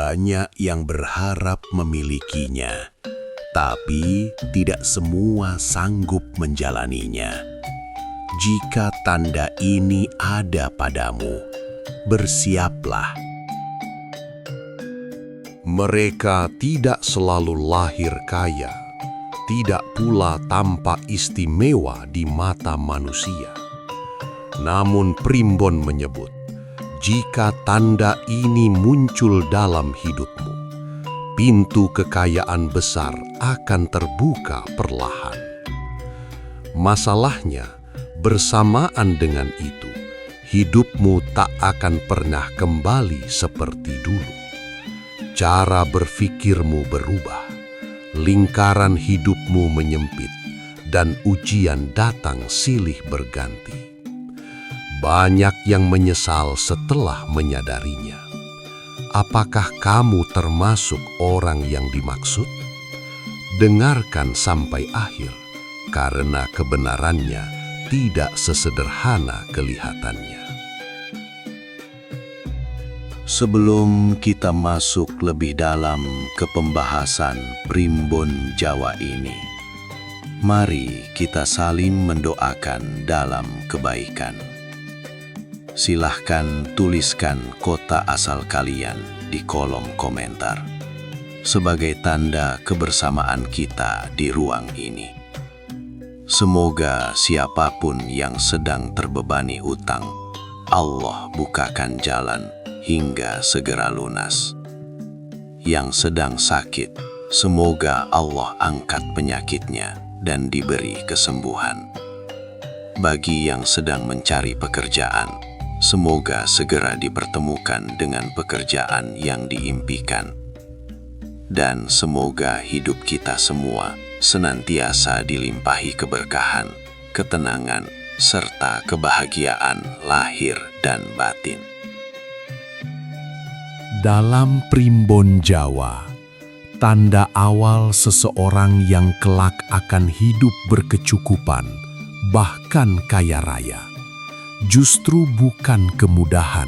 Banyak yang berharap memilikinya, tapi tidak semua sanggup menjalaninya. Jika tanda ini ada padamu, bersiaplah. Mereka tidak selalu lahir kaya, tidak pula tampak istimewa di mata manusia. Namun Primbon menyebut, jika tanda ini muncul dalam hidupmu, pintu kekayaan besar akan terbuka perlahan. Masalahnya, bersamaan dengan itu, hidupmu tak akan pernah kembali seperti dulu. Cara berfikirmu berubah, lingkaran hidupmu menyempit, dan ujian datang silih berganti. Banyak yang menyesal setelah menyadarinya. Apakah kamu termasuk orang yang dimaksud? Dengarkan sampai akhir, karena kebenarannya tidak sesederhana kelihatannya. Sebelum kita masuk lebih dalam ke pembahasan Primbon Jawa ini, mari kita saling mendoakan dalam kebaikan. Silahkan tuliskan kota asal kalian di kolom komentar sebagai tanda kebersamaan kita di ruang ini. Semoga siapapun yang sedang terbebani utang, Allah bukakan jalan hingga segera lunas. Yang sedang sakit, semoga Allah angkat penyakitnya dan diberi kesembuhan. Bagi yang sedang mencari pekerjaan, semoga segera dipertemukan dengan pekerjaan yang diimpikan. Dan semoga hidup kita semua senantiasa dilimpahi keberkahan, ketenangan, serta kebahagiaan lahir dan batin. Dalam Primbon Jawa, tanda awal seseorang yang kelak akan hidup berkecukupan, bahkan kaya raya, justru bukan kemudahan,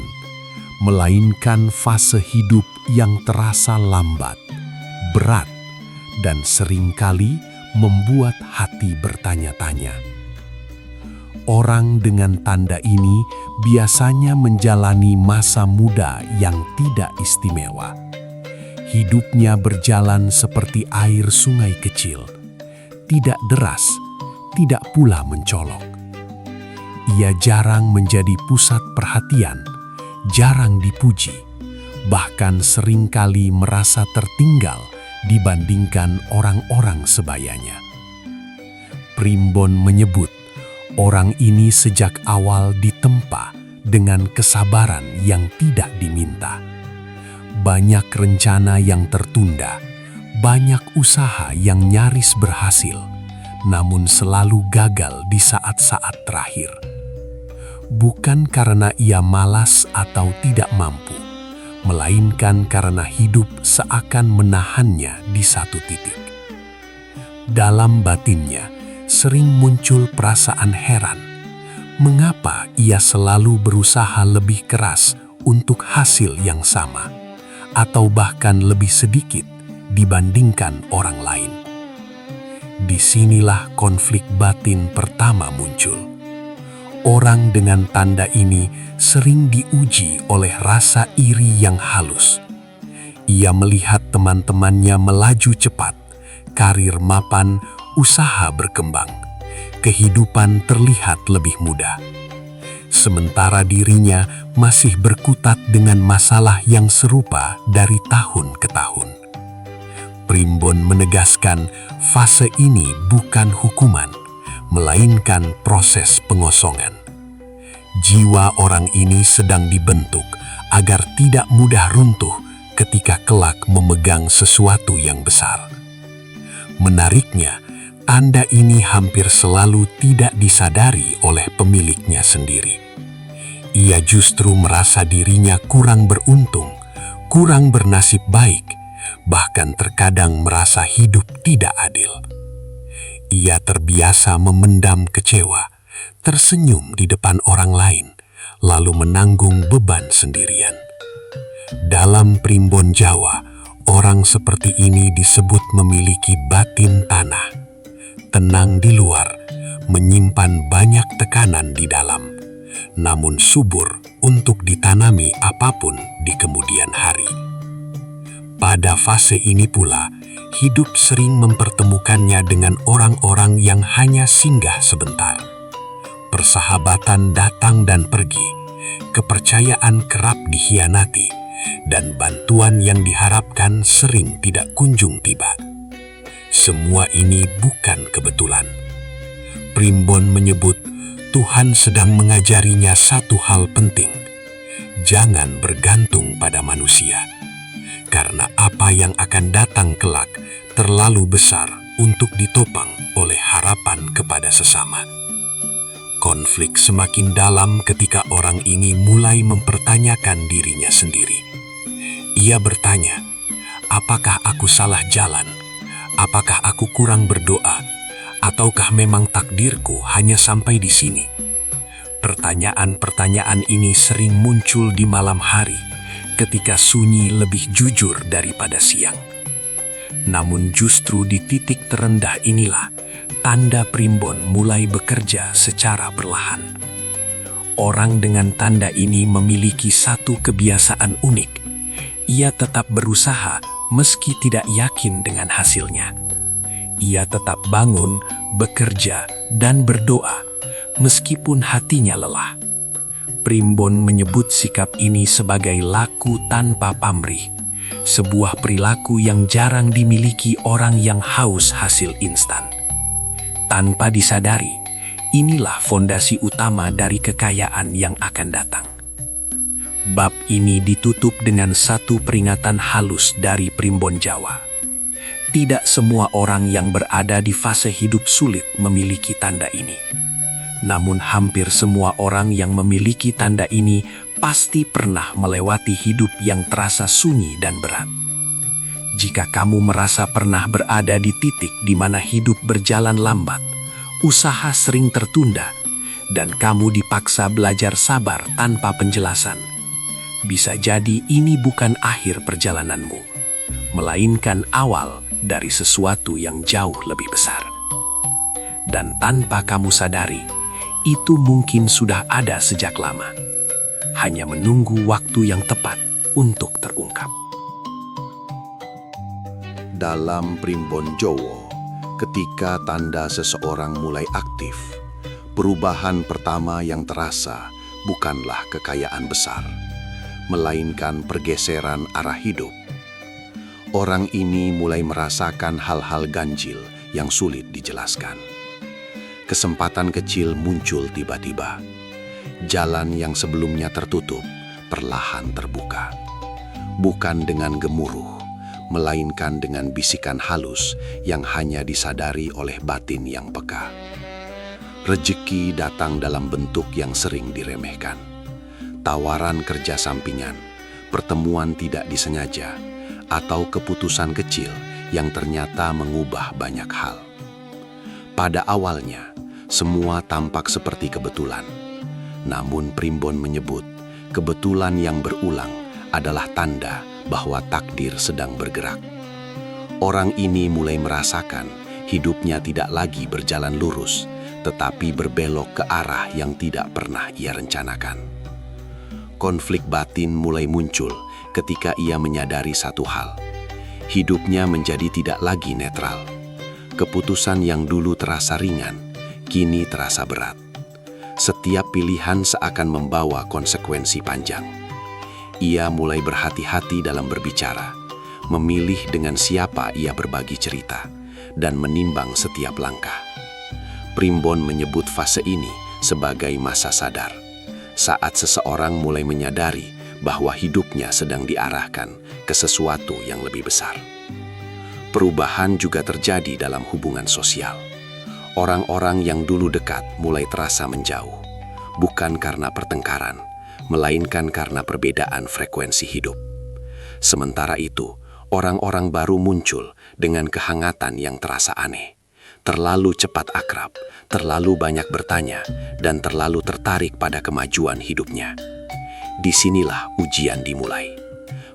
melainkan fase hidup yang terasa lambat, berat, dan seringkali membuat hati bertanya-tanya. Orang dengan tanda ini biasanya menjalani masa muda yang tidak istimewa. Hidupnya berjalan seperti air sungai kecil, tidak deras, tidak pula mencolok. Ia jarang menjadi pusat perhatian, jarang dipuji, bahkan seringkali merasa tertinggal dibandingkan orang-orang sebayanya. Primbon menyebut, orang ini sejak awal ditempa dengan kesabaran yang tidak diminta. Banyak rencana yang tertunda, banyak usaha yang nyaris berhasil, namun selalu gagal di saat-saat terakhir. Bukan karena ia malas atau tidak mampu, melainkan karena hidup seakan menahannya di satu titik. Dalam batinnya sering muncul perasaan heran, mengapa ia selalu berusaha lebih keras untuk hasil yang sama, atau bahkan lebih sedikit dibandingkan orang lain. Disinilah konflik batin pertama muncul. Orang dengan tanda ini sering diuji oleh rasa iri yang halus. Ia melihat teman-temannya melaju cepat, karir mapan, usaha berkembang, kehidupan terlihat lebih mudah. Sementara dirinya masih berkutat dengan masalah yang serupa dari tahun ke tahun. Primbon menegaskan fase ini bukan hukuman, melainkan proses pengosongan. Jiwa orang ini sedang dibentuk agar tidak mudah runtuh ketika kelak memegang sesuatu yang besar. Menariknya, tanda ini hampir selalu tidak disadari oleh pemiliknya sendiri. Ia justru merasa dirinya kurang beruntung, kurang bernasib baik, bahkan terkadang merasa hidup tidak adil. Ia terbiasa memendam kecewa, tersenyum di depan orang lain, lalu menanggung beban sendirian. Dalam primbon Jawa, orang seperti ini disebut memiliki batin tanah. Tenang di luar, menyimpan banyak tekanan di dalam, namun subur untuk ditanami apapun di kemudian hari. Pada fase ini pula, hidup sering mempertemukannya dengan orang-orang yang hanya singgah sebentar. Persahabatan datang dan pergi, kepercayaan kerap dikhianati, dan bantuan yang diharapkan sering tidak kunjung tiba. Semua ini bukan kebetulan. Primbon menyebut Tuhan sedang mengajarinya satu hal penting. Jangan bergantung pada manusia, karena apa yang akan datang kelak terlalu besar untuk ditopang oleh harapan kepada sesama. Konflik semakin dalam ketika orang ini mulai mempertanyakan dirinya sendiri. Ia bertanya, apakah aku salah jalan? Apakah aku kurang berdoa? Ataukah memang takdirku hanya sampai di sini? Pertanyaan-pertanyaan ini sering muncul di malam hari, ketika sunyi lebih jujur daripada siang. Namun justru di titik terendah inilah, tanda primbon mulai bekerja secara perlahan. Orang dengan tanda ini memiliki satu kebiasaan unik. Ia tetap berusaha meski tidak yakin dengan hasilnya. Ia tetap bangun, bekerja, dan berdoa, meskipun hatinya lelah. Primbon menyebut sikap ini sebagai laku tanpa pamrih, sebuah perilaku yang jarang dimiliki orang yang haus hasil instan. Tanpa disadari, inilah fondasi utama dari kekayaan yang akan datang. Bab ini ditutup dengan satu peringatan halus dari primbon Jawa. Tidak semua orang yang berada di fase hidup sulit memiliki tanda ini. Namun hampir semua orang yang memiliki tanda ini pasti pernah melewati hidup yang terasa sunyi dan berat. Jika kamu merasa pernah berada di titik di mana hidup berjalan lambat, usaha sering tertunda, dan kamu dipaksa belajar sabar tanpa penjelasan, bisa jadi ini bukan akhir perjalananmu, melainkan awal dari sesuatu yang jauh lebih besar. Dan tanpa kamu sadari, itu mungkin sudah ada sejak lama, hanya menunggu waktu yang tepat untuk terungkap. Dalam primbon Jowo, ketika tanda seseorang mulai aktif, perubahan pertama yang terasa bukanlah kekayaan besar, melainkan pergeseran arah hidup. Orang ini mulai merasakan hal-hal ganjil yang sulit dijelaskan. Kesempatan kecil muncul tiba-tiba. Jalan yang sebelumnya tertutup perlahan terbuka. Bukan dengan gemuruh, melainkan dengan bisikan halus yang hanya disadari oleh batin yang peka. Rezeki datang dalam bentuk yang sering diremehkan. Tawaran kerja sampingan, pertemuan tidak disengaja, atau keputusan kecil yang ternyata mengubah banyak hal. Pada awalnya, semua tampak seperti kebetulan. Namun primbon menyebut, kebetulan yang berulang adalah tanda bahwa takdir sedang bergerak. Orang ini mulai merasakan hidupnya tidak lagi berjalan lurus, tetapi berbelok ke arah yang tidak pernah ia rencanakan. Konflik batin mulai muncul ketika ia menyadari satu hal. Hidupnya menjadi tidak lagi netral. Keputusan yang dulu terasa ringan, kini terasa berat. Setiap pilihan seakan membawa konsekuensi panjang. Ia mulai berhati-hati dalam berbicara, memilih dengan siapa ia berbagi cerita, dan menimbang setiap langkah. Primbon menyebut fase ini sebagai masa sadar, saat seseorang mulai menyadari bahwa hidupnya sedang diarahkan ke sesuatu yang lebih besar. Perubahan juga terjadi dalam hubungan sosial. Orang-orang yang dulu dekat mulai terasa menjauh, bukan karena pertengkaran, melainkan karena perbedaan frekuensi hidup. Sementara itu, orang-orang baru muncul dengan kehangatan yang terasa aneh. Terlalu cepat akrab, terlalu banyak bertanya, dan terlalu tertarik pada kemajuan hidupnya. Disinilah ujian dimulai.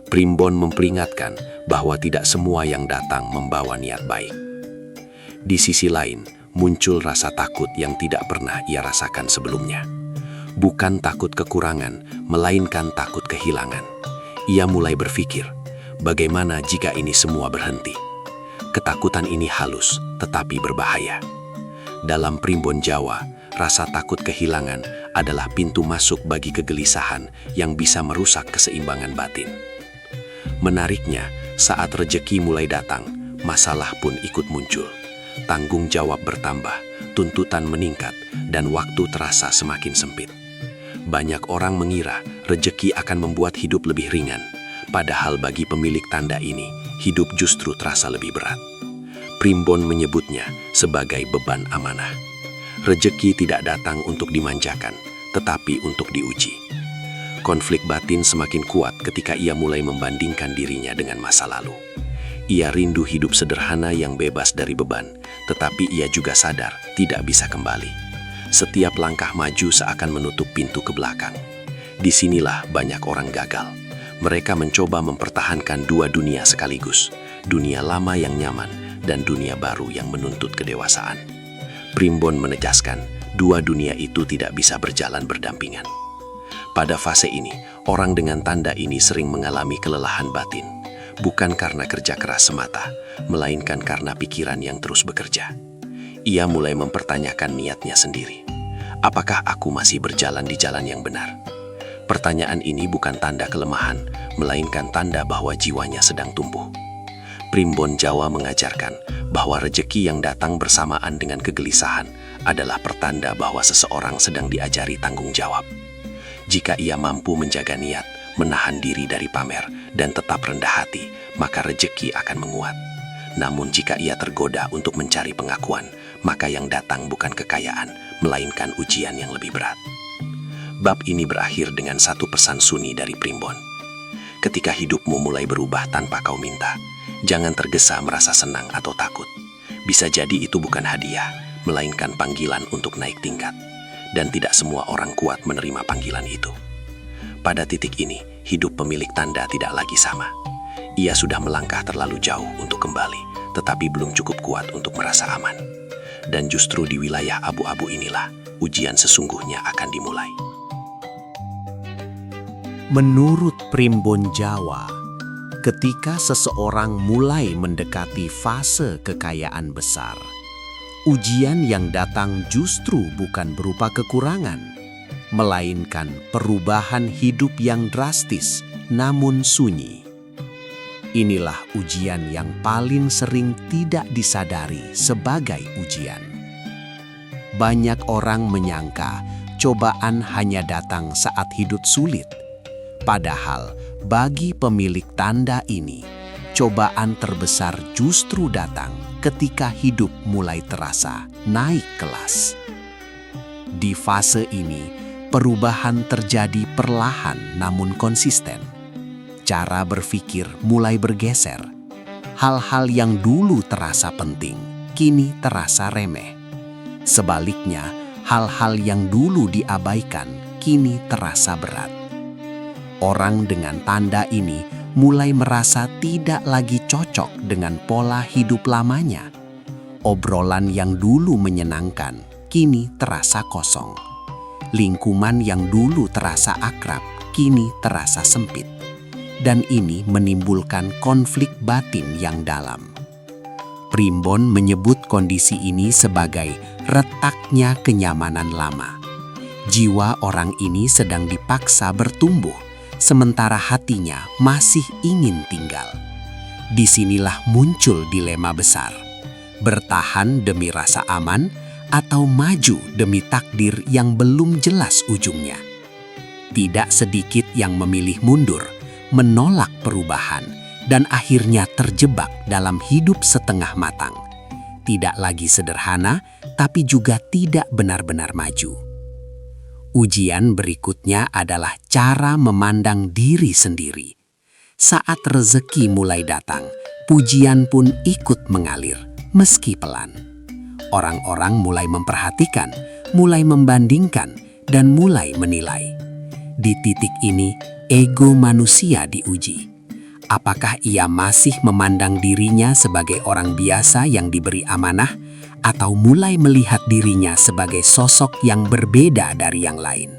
Primbon memperingatkan bahwa tidak semua yang datang membawa niat baik. Di sisi lain, muncul rasa takut yang tidak pernah ia rasakan sebelumnya. Bukan takut kekurangan, melainkan takut kehilangan. Ia mulai berpikir, bagaimana jika ini semua berhenti? Ketakutan ini halus, tetapi berbahaya. Dalam primbon Jawa, rasa takut kehilangan adalah pintu masuk bagi kegelisahan yang bisa merusak keseimbangan batin. Menariknya, saat rejeki mulai datang, masalah pun ikut muncul. Tanggung jawab bertambah, tuntutan meningkat, dan waktu terasa semakin sempit. Banyak orang mengira rejeki akan membuat hidup lebih ringan, padahal bagi pemilik tanda ini, hidup justru terasa lebih berat. Primbon menyebutnya sebagai beban amanah. Rejeki tidak datang untuk dimanjakan, tetapi untuk diuji. Konflik batin semakin kuat ketika ia mulai membandingkan dirinya dengan masa lalu. Ia rindu hidup sederhana yang bebas dari beban, tetapi ia juga sadar tidak bisa kembali. Setiap langkah maju seakan menutup pintu ke belakang. Disinilah banyak orang gagal. Mereka mencoba mempertahankan dua dunia sekaligus, dunia lama yang nyaman dan dunia baru yang menuntut kedewasaan. Primbon menegaskan, dua dunia itu tidak bisa berjalan berdampingan. Pada fase ini, orang dengan tanda ini sering mengalami kelelahan batin, bukan karena kerja keras semata, melainkan karena pikiran yang terus bekerja. Ia mulai mempertanyakan niatnya sendiri. Apakah aku masih berjalan di jalan yang benar? Pertanyaan ini bukan tanda kelemahan, melainkan tanda bahwa jiwanya sedang tumbuh. Primbon Jawa mengajarkan bahwa rejeki yang datang bersamaan dengan kegelisahan adalah pertanda bahwa seseorang sedang diajari tanggung jawab. Jika ia mampu menjaga niat, menahan diri dari pamer, dan tetap rendah hati, maka rejeki akan menguat. Namun jika ia tergoda untuk mencari pengakuan, maka yang datang bukan kekayaan, melainkan ujian yang lebih berat. Bab ini berakhir dengan satu pesan sunyi dari Primbon. Ketika hidupmu mulai berubah tanpa kau minta, jangan tergesa merasa senang atau takut. Bisa jadi itu bukan hadiah, melainkan panggilan untuk naik tingkat. Dan tidak semua orang kuat menerima panggilan itu. Pada titik ini, hidup pemilik tanda tidak lagi sama. Ia sudah melangkah terlalu jauh untuk kembali, tetapi belum cukup kuat untuk merasa aman. Dan justru di wilayah abu-abu inilah, ujian sesungguhnya akan dimulai. Menurut Primbon Jawa, ketika seseorang mulai mendekati fase kekayaan besar, ujian yang datang justru bukan berupa kekurangan, melainkan perubahan hidup yang drastis namun sunyi. Inilah ujian yang paling sering tidak disadari sebagai ujian. Banyak orang menyangka cobaan hanya datang saat hidup sulit. Padahal bagi pemilik tanda ini, cobaan terbesar justru datang ketika hidup mulai terasa naik kelas. Di fase ini, perubahan terjadi perlahan namun konsisten. Cara berpikir mulai bergeser. Hal-hal yang dulu terasa penting, kini terasa remeh. Sebaliknya, hal-hal yang dulu diabaikan, kini terasa berat. Orang dengan tanda ini mulai merasa tidak lagi cocok dengan pola hidup lamanya. Obrolan yang dulu menyenangkan, kini terasa kosong. Lingkungan yang dulu terasa akrab, kini terasa sempit. Dan ini menimbulkan konflik batin yang dalam. Primbon menyebut kondisi ini sebagai retaknya kenyamanan lama. Jiwa orang ini sedang dipaksa bertumbuh, sementara hatinya masih ingin tinggal. Disinilah muncul dilema besar. Bertahan demi rasa aman atau maju demi takdir yang belum jelas ujungnya. Tidak sedikit yang memilih mundur, menolak perubahan, dan akhirnya terjebak dalam hidup setengah matang. Tidak lagi sederhana, tapi juga tidak benar-benar maju. Ujian berikutnya adalah cara memandang diri sendiri. Saat rezeki mulai datang, pujian pun ikut mengalir, meski pelan. Orang-orang mulai memperhatikan, mulai membandingkan, dan mulai menilai. Di titik ini, ego manusia diuji. Apakah ia masih memandang dirinya sebagai orang biasa yang diberi amanah, atau mulai melihat dirinya sebagai sosok yang berbeda dari yang lain?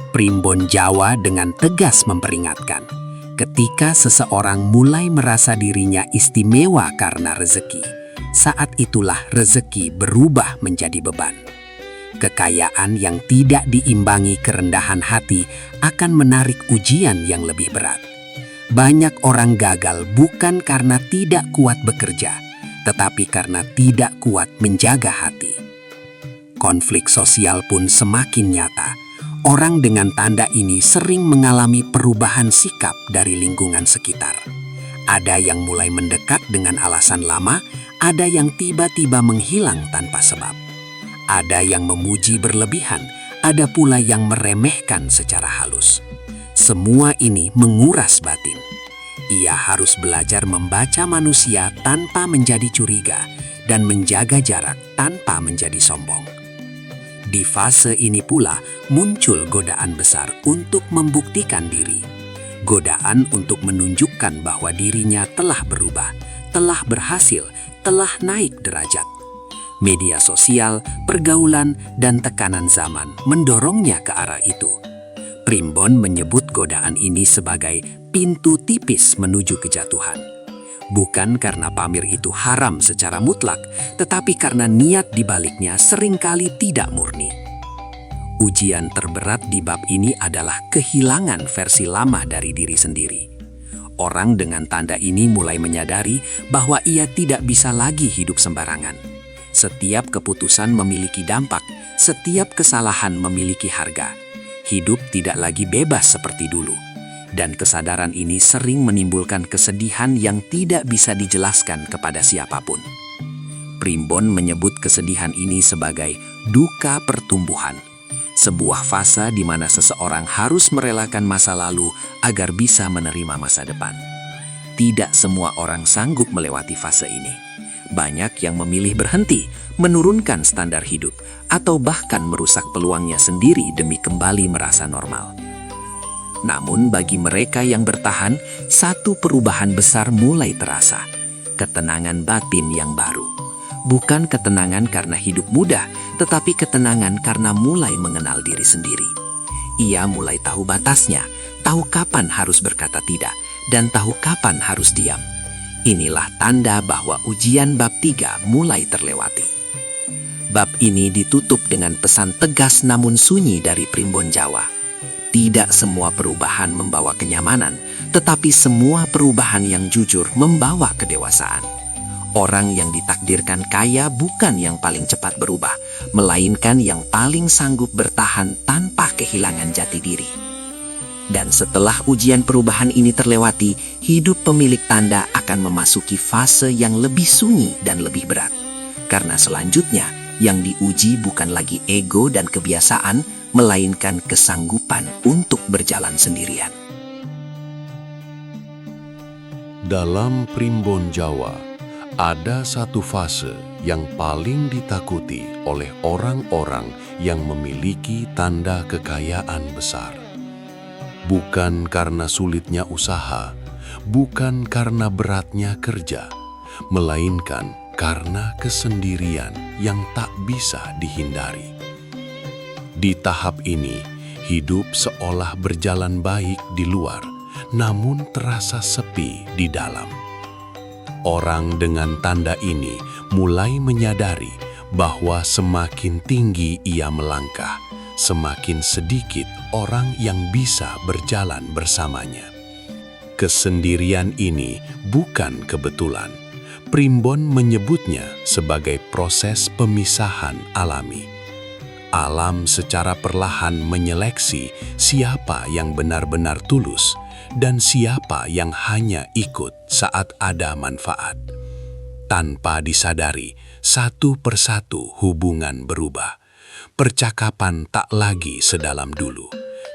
Primbon Jawa dengan tegas memperingatkan, ketika seseorang mulai merasa dirinya istimewa karena rezeki, saat itulah rezeki berubah menjadi beban. Kekayaan yang tidak diimbangi kerendahan hati akan menarik ujian yang lebih berat. Banyak orang gagal bukan karena tidak kuat bekerja, tetapi karena tidak kuat menjaga hati. Konflik sosial pun semakin nyata. Orang dengan tanda ini sering mengalami perubahan sikap dari lingkungan sekitar. Ada yang mulai mendekat dengan alasan lama, ada yang tiba-tiba menghilang tanpa sebab. Ada yang memuji berlebihan, ada pula yang meremehkan secara halus. Semua ini menguras batin. Ia harus belajar membaca manusia tanpa menjadi curiga dan menjaga jarak tanpa menjadi sombong. Di fase ini pula muncul godaan besar untuk membuktikan diri. Godaan untuk menunjukkan bahwa dirinya telah berubah, telah berhasil, telah naik derajat. Media sosial, pergaulan, dan tekanan zaman mendorongnya ke arah itu. Primbon menyebut godaan ini sebagai pintu tipis menuju kejatuhan. Bukan karena pamer itu haram secara mutlak, tetapi karena niat di baliknya seringkali tidak murni. Ujian terberat di bab ini adalah kehilangan versi lama dari diri sendiri. Orang dengan tanda ini mulai menyadari bahwa ia tidak bisa lagi hidup sembarangan. Setiap keputusan memiliki dampak, setiap kesalahan memiliki harga. Hidup tidak lagi bebas seperti dulu. Dan kesadaran ini sering menimbulkan kesedihan yang tidak bisa dijelaskan kepada siapapun. Primbon menyebut kesedihan ini sebagai duka pertumbuhan. Sebuah fase di mana seseorang harus merelakan masa lalu agar bisa menerima masa depan. Tidak semua orang sanggup melewati fase ini. Banyak yang memilih berhenti, menurunkan standar hidup, atau bahkan merusak peluangnya sendiri demi kembali merasa normal. Namun bagi mereka yang bertahan, satu perubahan besar mulai terasa. Ketenangan batin yang baru. Bukan ketenangan karena hidup mudah, tetapi ketenangan karena mulai mengenal diri sendiri. Ia mulai tahu batasnya, tahu kapan harus berkata tidak, dan tahu kapan harus diam. Inilah tanda bahwa ujian bab 3 mulai terlewati. Bab ini ditutup dengan pesan tegas namun sunyi dari Primbon Jawa. Tidak semua perubahan membawa kenyamanan, tetapi semua perubahan yang jujur membawa kedewasaan. Orang yang ditakdirkan kaya bukan yang paling cepat berubah, melainkan yang paling sanggup bertahan tanpa kehilangan jati diri. Dan setelah ujian perubahan ini terlewati, hidup pemilik tanda akan memasuki fase yang lebih sunyi dan lebih berat. Karena selanjutnya, yang diuji bukan lagi ego dan kebiasaan, melainkan kesanggupan untuk berjalan sendirian. Dalam Primbon Jawa, ada satu fase yang paling ditakuti oleh orang-orang yang memiliki tanda kekayaan besar. Bukan karena sulitnya usaha, bukan karena beratnya kerja, melainkan karena kesendirian yang tak bisa dihindari. Di tahap ini, hidup seolah berjalan baik di luar, namun terasa sepi di dalam. Orang dengan tanda ini mulai menyadari bahwa semakin tinggi ia melangkah, semakin sedikit orang yang bisa berjalan bersamanya. Kesendirian ini bukan kebetulan. Primbon menyebutnya sebagai proses pemisahan alami. Alam secara perlahan menyeleksi siapa yang benar-benar tulus dan siapa yang hanya ikut saat ada manfaat. Tanpa disadari, satu persatu hubungan berubah. Percakapan tak lagi sedalam dulu.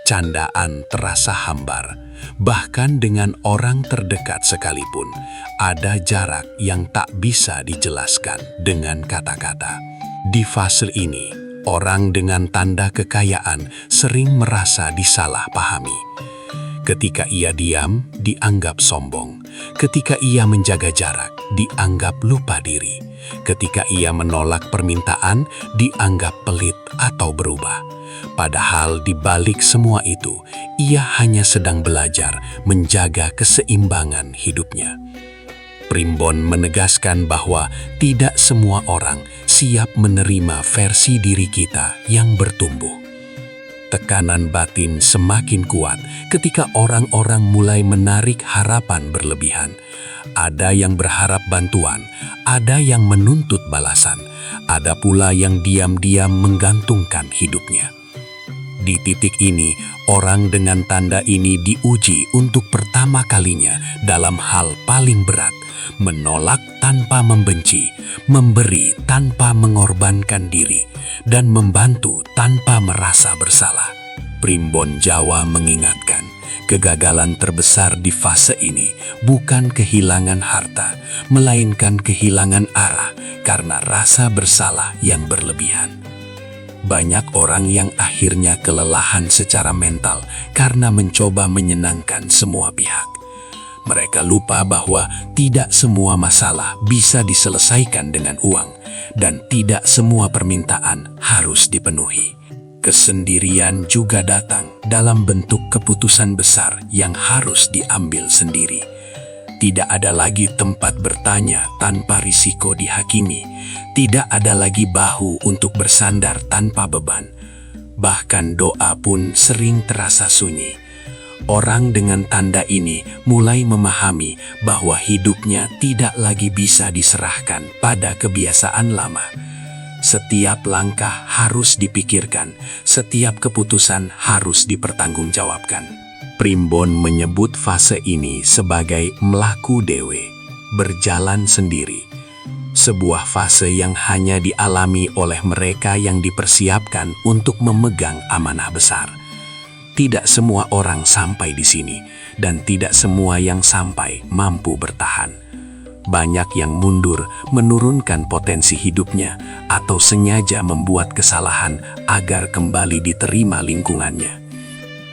Candaan terasa hambar. Bahkan dengan orang terdekat sekalipun, ada jarak yang tak bisa dijelaskan dengan kata-kata. Di fase ini, orang dengan tanda kekayaan sering merasa disalahpahami. Ketika ia diam, dianggap sombong. Ketika ia menjaga jarak, dianggap lupa diri. Ketika ia menolak permintaan, dianggap pelit atau berubah. Padahal di balik semua itu, ia hanya sedang belajar menjaga keseimbangan hidupnya. Primbon menegaskan bahwa tidak semua orang siap menerima versi diri kita yang bertumbuh. Tekanan batin semakin kuat ketika orang-orang mulai menarik harapan berlebihan. Ada yang berharap bantuan, ada yang menuntut balasan, ada pula yang diam-diam menggantungkan hidupnya. Di titik ini, orang dengan tanda ini diuji untuk pertama kalinya dalam hal paling berat, menolak tanpa membenci, memberi tanpa mengorbankan diri, dan membantu tanpa merasa bersalah. Primbon Jawa mengingatkan, kegagalan terbesar di fase ini bukan kehilangan harta, melainkan kehilangan arah karena rasa bersalah yang berlebihan. Banyak orang yang akhirnya kelelahan secara mental karena mencoba menyenangkan semua pihak. Mereka lupa bahwa tidak semua masalah bisa diselesaikan dengan uang, dan tidak semua permintaan harus dipenuhi. Kesendirian juga datang dalam bentuk keputusan besar yang harus diambil sendiri. Tidak ada lagi tempat bertanya tanpa risiko dihakimi. Tidak ada lagi bahu untuk bersandar tanpa beban. Bahkan doa pun sering terasa sunyi. Orang dengan tanda ini mulai memahami bahwa hidupnya tidak lagi bisa diserahkan pada kebiasaan lama. Setiap langkah harus dipikirkan, setiap keputusan harus dipertanggungjawabkan. Primbon menyebut fase ini sebagai mlaku dewe, berjalan sendiri. Sebuah fase yang hanya dialami oleh mereka yang dipersiapkan untuk memegang amanah besar. Tidak semua orang sampai di sini, dan tidak semua yang sampai mampu bertahan. Banyak yang mundur menurunkan potensi hidupnya atau sengaja membuat kesalahan agar kembali diterima lingkungannya.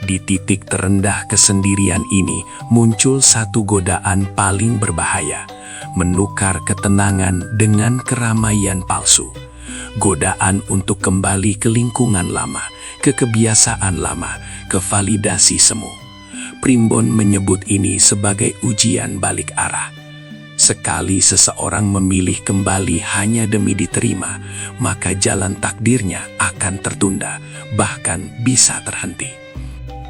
Di titik terendah kesendirian ini muncul satu godaan paling berbahaya, menukar ketenangan dengan keramaian palsu. Godaan untuk kembali ke lingkungan lama, ke kebiasaan lama, ke validasi semu. Primbon menyebut ini sebagai ujian balik arah. Sekali seseorang memilih kembali hanya demi diterima, maka jalan takdirnya akan tertunda, bahkan bisa terhenti.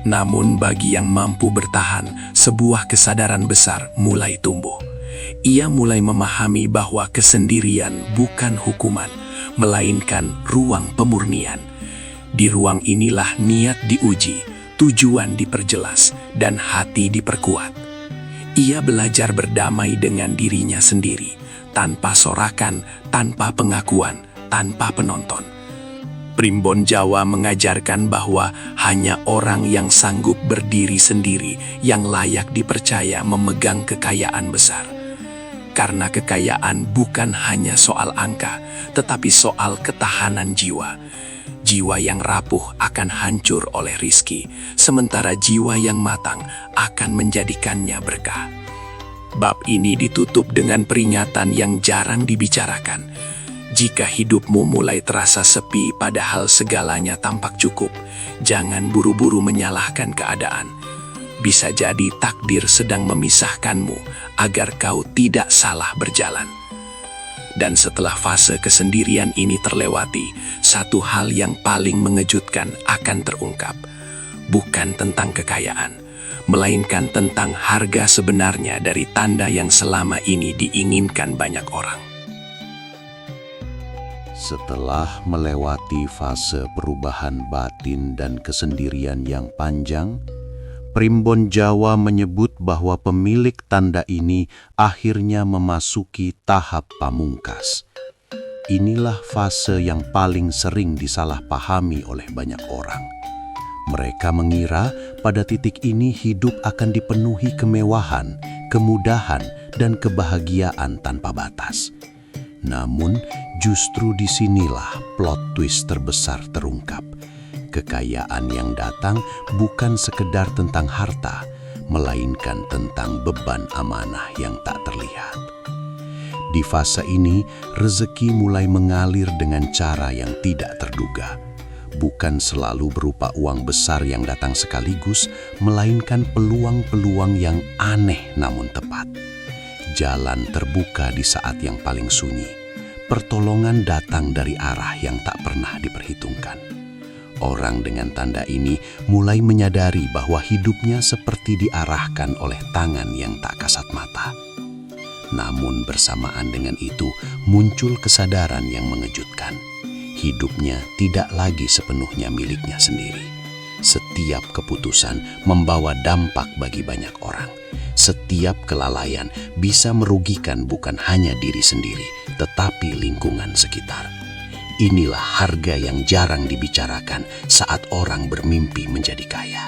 Namun bagi yang mampu bertahan, sebuah kesadaran besar mulai tumbuh. Ia mulai memahami bahwa kesendirian bukan hukuman, melainkan ruang pemurnian. Di ruang inilah niat diuji, tujuan diperjelas, dan hati diperkuat. Ia belajar berdamai dengan dirinya sendiri, tanpa sorakan, tanpa pengakuan, tanpa penonton. Primbon Jawa mengajarkan bahwa hanya orang yang sanggup berdiri sendiri yang layak dipercaya memegang kekayaan besar. Karena kekayaan bukan hanya soal angka, tetapi soal ketahanan jiwa. Jiwa yang rapuh akan hancur oleh rizki, sementara jiwa yang matang akan menjadikannya berkah. Bab ini ditutup dengan peringatan yang jarang dibicarakan. Jika hidupmu mulai terasa sepi padahal segalanya tampak cukup, jangan buru-buru menyalahkan keadaan. Bisa jadi takdir sedang memisahkanmu agar kau tidak salah berjalan. Dan setelah fase kesendirian ini terlewati, satu hal yang paling mengejutkan akan terungkap. Bukan tentang kekayaan, melainkan tentang harga sebenarnya dari tanda yang selama ini diinginkan banyak orang. Setelah melewati fase perubahan batin dan kesendirian yang panjang, Primbon Jawa menyebut bahwa pemilik tanda ini akhirnya memasuki tahap pamungkas. Inilah fase yang paling sering disalahpahami oleh banyak orang. Mereka mengira pada titik ini hidup akan dipenuhi kemewahan, kemudahan, dan kebahagiaan tanpa batas. Namun, justru disinilah plot twist terbesar terungkap. Kekayaan yang datang bukan sekedar tentang harta, melainkan tentang beban amanah yang tak terlihat. Di fase ini, rezeki mulai mengalir dengan cara yang tidak terduga. Bukan selalu berupa uang besar yang datang sekaligus, melainkan peluang-peluang yang aneh namun tepat. Jalan terbuka di saat yang paling sunyi. Pertolongan datang dari arah yang tak pernah diperhitungkan. Orang dengan tanda ini mulai menyadari bahwa hidupnya seperti diarahkan oleh tangan yang tak kasat mata. Namun bersamaan dengan itu muncul kesadaran yang mengejutkan. Hidupnya tidak lagi sepenuhnya miliknya sendiri. Setiap keputusan membawa dampak bagi banyak orang. Setiap kelalaian bisa merugikan bukan hanya diri sendiri, tetapi lingkungan sekitar. Inilah harga yang jarang dibicarakan saat orang bermimpi menjadi kaya.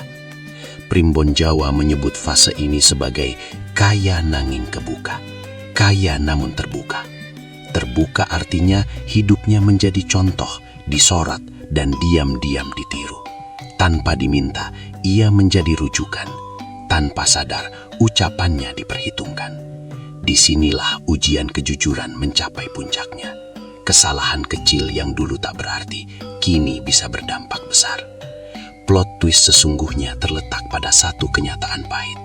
Primbon Jawa menyebut fase ini sebagai kaya nanging kebuka. Kaya namun terbuka. Terbuka artinya hidupnya menjadi contoh, disorot, dan diam-diam ditiru. Tanpa diminta, ia menjadi rujukan. Tanpa sadar, ucapannya diperhitungkan. Disinilah ujian kejujuran mencapai puncaknya. Kesalahan kecil yang dulu tak berarti, kini bisa berdampak besar. Plot twist sesungguhnya terletak pada satu kenyataan pahit.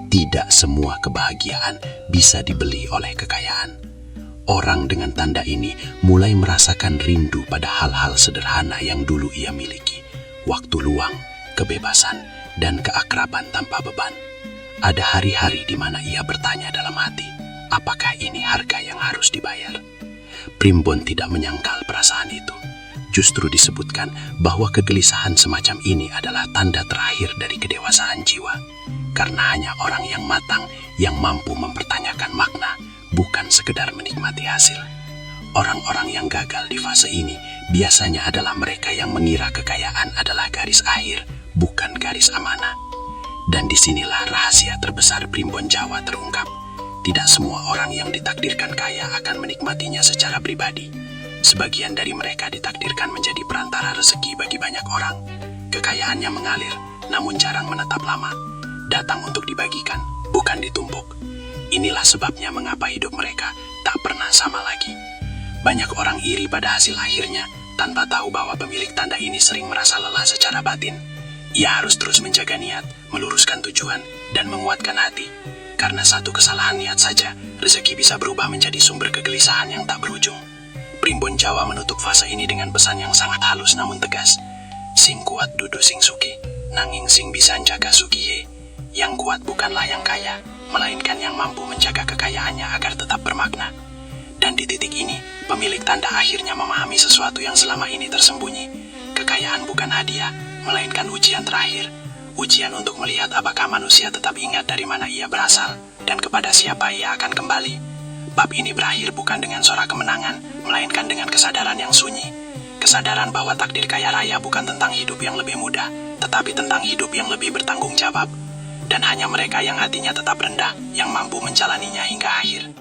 Tidak semua kebahagiaan bisa dibeli oleh kekayaan. Orang dengan tanda ini mulai merasakan rindu pada hal-hal sederhana yang dulu ia miliki. Waktu luang, kebebasan, dan keakraban tanpa beban. Ada hari-hari di mana ia bertanya dalam hati, apakah ini harga yang harus dibayar? Primbon tidak menyangkal perasaan itu. Justru disebutkan bahwa kegelisahan semacam ini adalah tanda terakhir dari kedewasaan jiwa. Karena hanya orang yang matang yang mampu mempertanyakan makna, bukan sekedar menikmati hasil. Orang-orang yang gagal di fase ini biasanya adalah mereka yang mengira kekayaan adalah garis akhir, bukan garis amanah. Dan disinilah rahasia terbesar Primbon Jawa terungkap. Tidak semua orang yang ditakdirkan kaya akan menikmatinya secara pribadi. Sebagian dari mereka ditakdirkan menjadi perantara rezeki bagi banyak orang. Kekayaannya mengalir, namun jarang menetap lama. Datang untuk dibagikan, bukan ditumpuk. Inilah sebabnya mengapa hidup mereka tak pernah sama lagi. Banyak orang iri pada hasil akhirnya, tanpa tahu bahwa pemilik tanda ini sering merasa lelah secara batin. Ia harus terus menjaga niat, meluruskan tujuan, dan menguatkan hati. Karena satu kesalahan niat saja, rezeki bisa berubah menjadi sumber kegelisahan yang tak berujung. Primbon Jawa menutup fase ini dengan pesan yang sangat halus namun tegas. Sing kuat dudu sing suki, nanging sing bisa jaga sukiye. Yang kuat bukanlah yang kaya, melainkan yang mampu menjaga kekayaannya agar tetap bermakna. Dan di titik ini, pemilik tanda akhirnya memahami sesuatu yang selama ini tersembunyi. Kekayaan bukan hadiah, melainkan ujian terakhir. Ujian untuk melihat apakah manusia tetap ingat dari mana ia berasal dan kepada siapa ia akan kembali. Bab ini berakhir bukan dengan sorak kemenangan, melainkan dengan kesadaran yang sunyi. Kesadaran bahwa takdir kaya raya bukan tentang hidup yang lebih mudah, tetapi tentang hidup yang lebih bertanggung jawab. Dan hanya mereka yang hatinya tetap rendah yang mampu menjalaninya hingga akhir.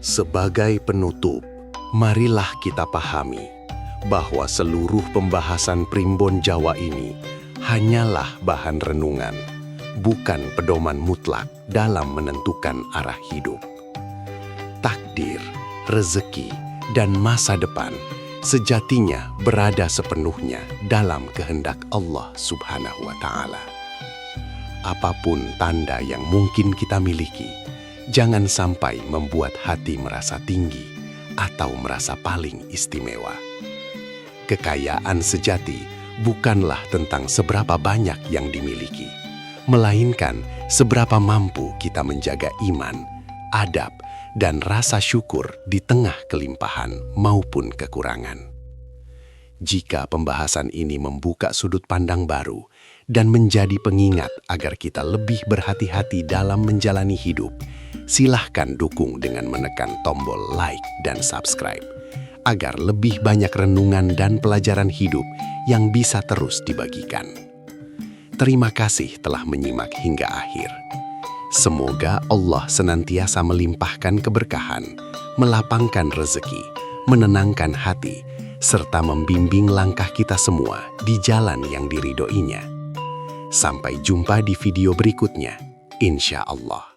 Sebagai penutup, marilah kita pahami bahwa seluruh pembahasan Primbon Jawa ini hanyalah bahan renungan, bukan pedoman mutlak dalam menentukan arah hidup. Takdir, rezeki, dan masa depan sejatinya berada sepenuhnya dalam kehendak Allah Subhanahu wa Ta'ala. Apapun tanda yang mungkin kita miliki, jangan sampai membuat hati merasa tinggi atau merasa paling istimewa. Kekayaan sejati bukanlah tentang seberapa banyak yang dimiliki, melainkan seberapa mampu kita menjaga iman, adab, dan rasa syukur di tengah kelimpahan maupun kekurangan. Jika pembahasan ini membuka sudut pandang baru dan menjadi pengingat agar kita lebih berhati-hati dalam menjalani hidup, silahkan dukung dengan menekan tombol like dan subscribe, agar lebih banyak renungan dan pelajaran hidup yang bisa terus dibagikan. Terima kasih telah menyimak hingga akhir. Semoga Allah senantiasa melimpahkan keberkahan, melapangkan rezeki, menenangkan hati, serta membimbing langkah kita semua di jalan yang diridhoinya. Sampai jumpa di video berikutnya, insya Allah.